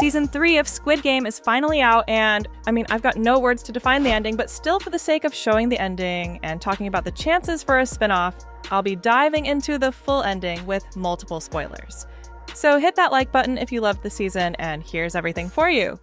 Season 3 of Squid Game is finally out, and I've got no words to define the ending, but still, for the sake of showing the ending and talking about the chances for a spinoff, I'll be diving into the full ending with multiple spoilers. So hit that like button if you loved the season, and here's everything for you.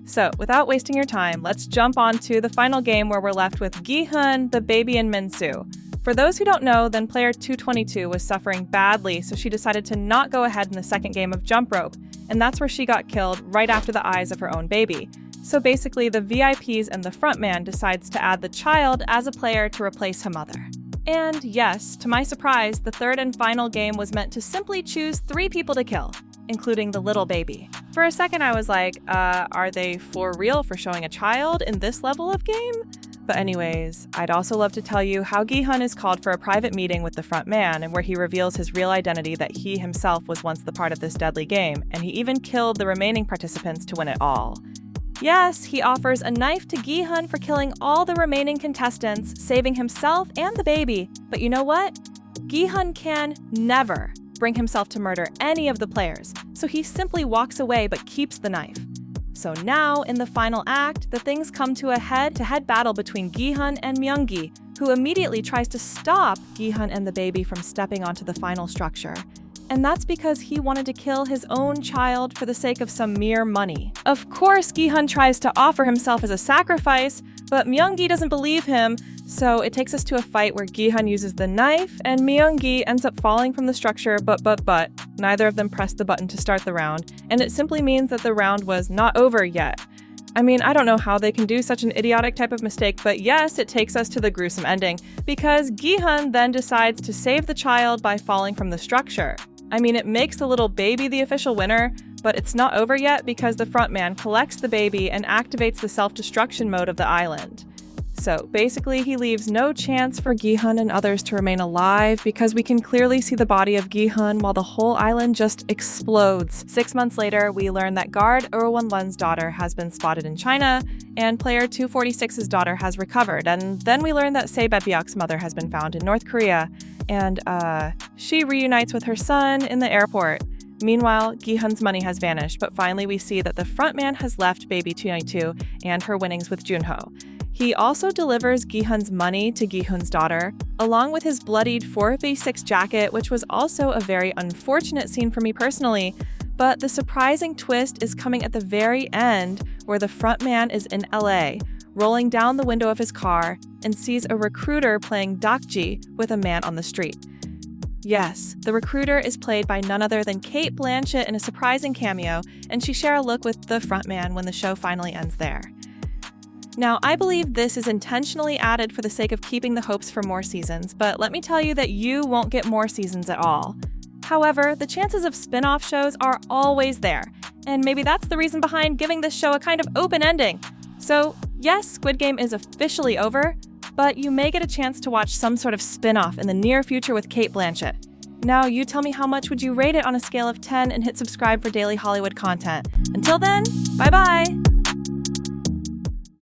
So, without wasting your time, let's jump on to the final game where we're left with Gi-hun, the baby, and Min-soo. For those who don't know, then player 222 was suffering badly, so she decided to not go ahead in the second game of Jump Rope, and that's where she got killed right after the eyes of her own baby. So basically, the VIPs and the frontman decides to add the child as a player to replace her mother. And yes, to my surprise, the third and final game was meant to simply choose 3 people to kill, including the little baby. For a second I was like, are they for real for showing a child in this level of game? But anyways, I'd also love to tell you how Gi-hun is called for a private meeting with the front man, and where he reveals his real identity, that he himself was once the part of this deadly game, and he even killed the remaining participants to win it all. Yes, he offers a knife to Gi-hun for killing all the remaining contestants, saving himself and the baby. But you know what? Gi-hun can never bring himself to murder any of the players, so he simply walks away but keeps the knife. So now, in the final act, the things come to a head-to-head battle between Gi-hun and Myung-gi, who immediately tries to stop Gi-hun and the baby from stepping onto the final structure. And that's because he wanted to kill his own child for the sake of some mere money. Of course, Gi-hun tries to offer himself as a sacrifice, but Myung-gi doesn't believe him, so it takes us to a fight where Gi-hun uses the knife, and Myung-gi ends up falling from the structure, but neither of them pressed the button to start the round, and it simply means that the round was not over yet. I don't know how they can do such an idiotic type of mistake, but yes, it takes us to the gruesome ending, because Gi-hun then decides to save the child by falling from the structure. It makes the little baby the official winner, but it's not over yet because the frontman collects the baby and activates the self-destruction mode of the island. So basically, he leaves no chance for Gi-hun and others to remain alive, because we can clearly see the body of Gi-hun while the whole island just explodes. 6 months later, we learn that guard Won-lun's daughter has been spotted in China, and player 246's daughter has recovered, and then we learn that Sae-beopyeok's mother has been found in North Korea, and she reunites with her son in the airport. Meanwhile, Gi-hun's money has vanished, but finally we see that the frontman has left baby 292 and her winnings with Junho. He also delivers Gi-hun's money to Gi-hun's daughter, along with his bloodied 4v6 jacket, which was also a very unfortunate scene for me personally. But the surprising twist is coming at the very end, where the frontman is in LA, rolling down the window of his car, and sees a recruiter playing dakji with a man on the street. Yes, the recruiter is played by none other than Cate Blanchett in a surprising cameo, and she shares a look with the frontman when the show finally ends there. Now, I believe this is intentionally added for the sake of keeping the hopes for more seasons, but let me tell you that you won't get more seasons at all. However, the chances of spin-off shows are always there, and maybe that's the reason behind giving this show a kind of open ending. So, yes, Squid Game is officially over, but you may get a chance to watch some sort of spin-off in the near future with Cate Blanchett. Now, you tell me, how much would you rate it on a scale of 10, and hit subscribe for daily Hollywood content. Until then, bye-bye!